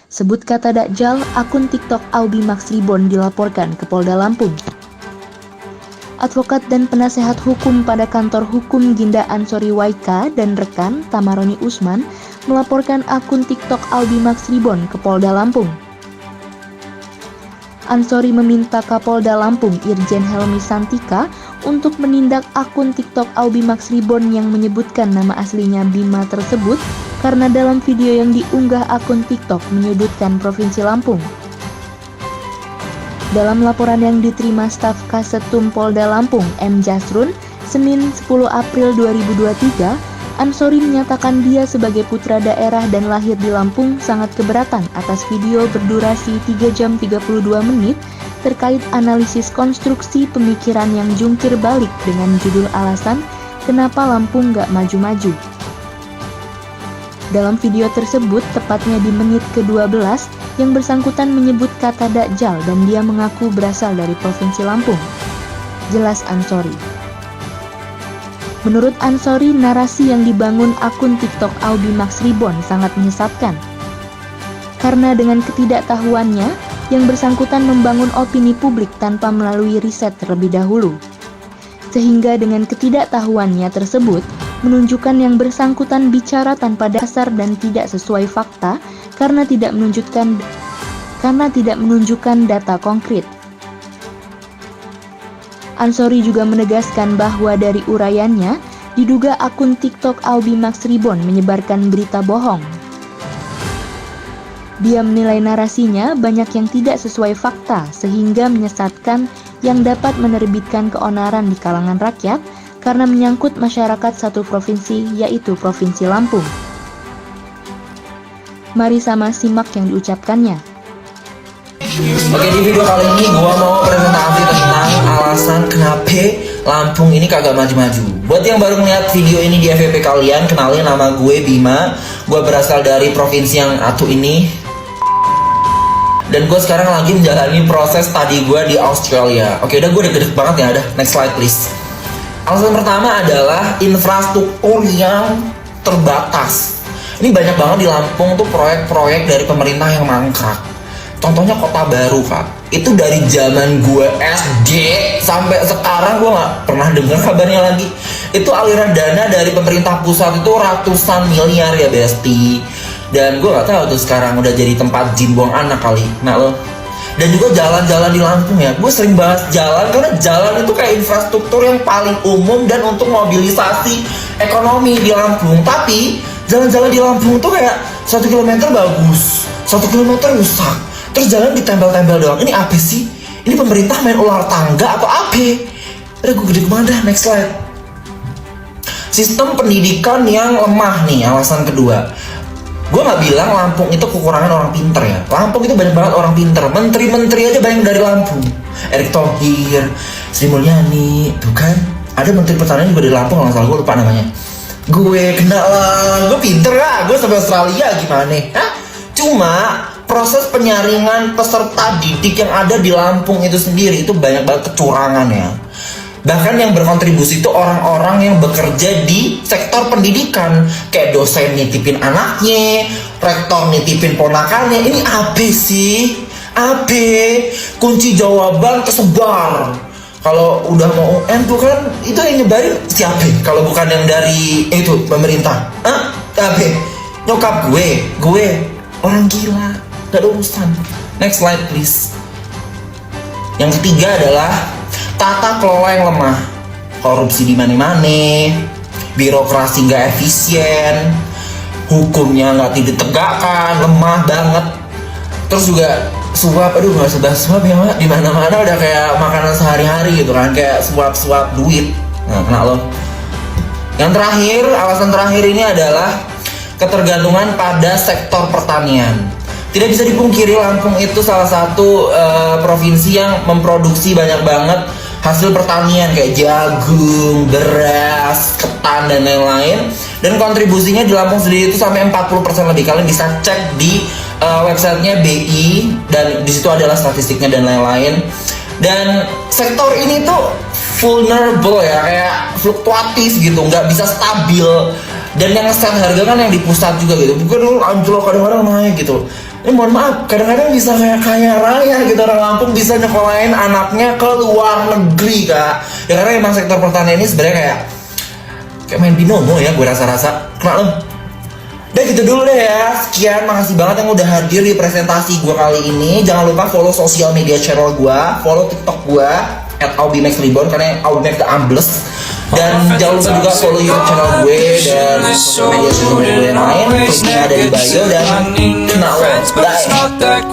Sebut kata Dakjal, akun TikTok Auby Max Reborn dilaporkan ke Polda Lampung. Advokat dan penasehat hukum pada kantor hukum Ginda Ansori Waika dan rekan Tamaroni Usman melaporkan akun TikTok Auby Max Reborn ke Polda Lampung. Ansori meminta Kapolda Lampung Irjen Helmi Santika untuk menindak akun TikTok Auby Max Reborn yang menyebutkan nama aslinya Bima tersebut karena dalam video yang diunggah akun TikTok menyudutkan Provinsi Lampung. Dalam laporan yang diterima staf Kasetum Polda Lampung M. Jasrun, Senin 10 April 2023, Ansori menyatakan dia sebagai putra daerah dan lahir di Lampung sangat keberatan atas video berdurasi 3 jam 32 menit terkait analisis konstruksi pemikiran yang jungkir balik dengan judul alasan kenapa Lampung gak maju-maju. Dalam video tersebut, tepatnya di menit ke-12, yang bersangkutan menyebut kata Dakjal dan dia mengaku berasal dari Provinsi Lampung. Jelas Ansori. Menurut Ansori, narasi yang dibangun akun TikTok Auby Max Reborn sangat menyesatkan. Karena dengan ketidaktahuannya, yang bersangkutan membangun opini publik tanpa melalui riset terlebih dahulu. Sehingga dengan ketidaktahuannya tersebut, menunjukkan yang bersangkutan bicara tanpa dasar dan tidak sesuai fakta karena tidak menunjukkan data konkret. Ansori juga menegaskan bahwa dari uraiannya, diduga akun TikTok Auby Max Reborn menyebarkan berita bohong. Dia menilai narasinya banyak yang tidak sesuai fakta sehingga menyesatkan yang dapat menerbitkan keonaran di kalangan rakyat karena menyangkut masyarakat satu provinsi, yaitu Provinsi Lampung. Mari sama simak yang diucapkannya. Oke, di video kali ini gue mau presentasi tentang alasan kenapa Lampung ini kagak maju-maju. Buat yang baru melihat video ini di FYP kalian, kenalin nama gue Bima. Gue berasal dari provinsi yang atu ini. Dan gue sekarang lagi menjalani proses studi gue di Australia. Oke, udah gue deg-deg banget ya, udah next slide please. Alasan pertama adalah infrastruktur yang terbatas. Ini banyak banget di Lampung tuh proyek-proyek dari pemerintah yang mangkrak. Contohnya Kota Baru, Kak. Itu dari zaman gue SD sampai sekarang gue gak pernah dengar kabarnya lagi. Itu aliran dana dari pemerintah pusat itu ratusan miliar ya, Besti. Dan gue gak tahu tuh sekarang udah jadi tempat jin buang anak kali. Nah lo. Dan juga jalan-jalan di Lampung ya, gue sering bahas jalan karena jalan itu kayak infrastruktur yang paling umum dan untuk mobilisasi ekonomi di Lampung. Tapi jalan-jalan di Lampung tuh kayak 1 kilometer bagus, 1 kilometer rusak, terus jalan ditempel-tempel doang. Ini apa sih? Ini pemerintah main ular tangga atau apa? Udah gue gede kemana? Next slide. Sistem pendidikan yang lemah nih, alasan kedua. Gue gak bilang Lampung itu kekurangan orang pinter ya. Lampung itu banyak banget orang pinter. Menteri-menteri aja banyak dari Lampung. Erick Thohir, Sri Mulyani, tuh kan. Ada menteri pertanian juga dari Lampung, kalau salah gue lupa namanya. Gue kena lah, gue pinter lah. Gue sampai Australia gimana? Hah? Cuma proses penyaringan peserta didik yang ada di Lampung itu sendiri itu banyak banget kecurangan ya. Bahkan yang berkontribusi itu orang-orang yang bekerja di sektor pendidikan. Kayak dosen nitipin anaknya, rektor nitipin ponakannya. Ini apa sih? Apa? Kunci jawaban tersebar. Kalau udah mau UN tuh kan, itu yang nyebarin siapa? Kalau bukan yang dari itu pemerintah. Hah? Apa? Nyokap gue orang gila, gak ada urusan. Next slide please. Yang ketiga adalah tata kelola yang lemah, korupsi di mana-mana, birokrasi nggak efisien, hukumnya nggak ditegakkan, lemah banget. Terus juga suap, aduh nggak sebahas suap ya, di mana-mana udah kayak makanan sehari-hari gitu kan, kayak suap-suap duit. Nah, kena lo. Yang terakhir, alasan terakhir ini adalah ketergantungan pada sektor pertanian. Tidak bisa dipungkiri Lampung itu salah satu provinsi yang memproduksi banyak banget hasil pertanian kayak jagung, beras, ketan dan lain-lain. Dan kontribusinya di Lampung sendiri itu sampai 40% lebih. Kalian bisa cek di websitenya BI dan di situ adalah statistiknya dan lain-lain. Dan sektor ini tuh vulnerable ya, kayak fluktuatif gitu, nggak bisa stabil. Dan yang nge-set harga kan yang di pusat juga gitu, bukan anjlok kadang-kadang naik gitu. Ini mohon maaf, kadang-kadang bisa kayak kaya raya gitu, orang Lampung bisa nyekolahin anaknya ke luar negeri kak. Ya karena emang sektor pertanian ini sebenarnya kayak main binomo ya, gue rasa-rasa. Kenapa? Udah gitu dulu deh ya. Sekian, makasih banget yang udah hadir di presentasi gue kali ini. Jangan lupa follow sosial media channel gue, follow TikTok gue @aubimaxreborn karena Aubimax the ambles. Dan jangan lupa juga follow YouTube channel gue dan sosial media gue yang lain. Linknya ada di bio dan kenal. Bye.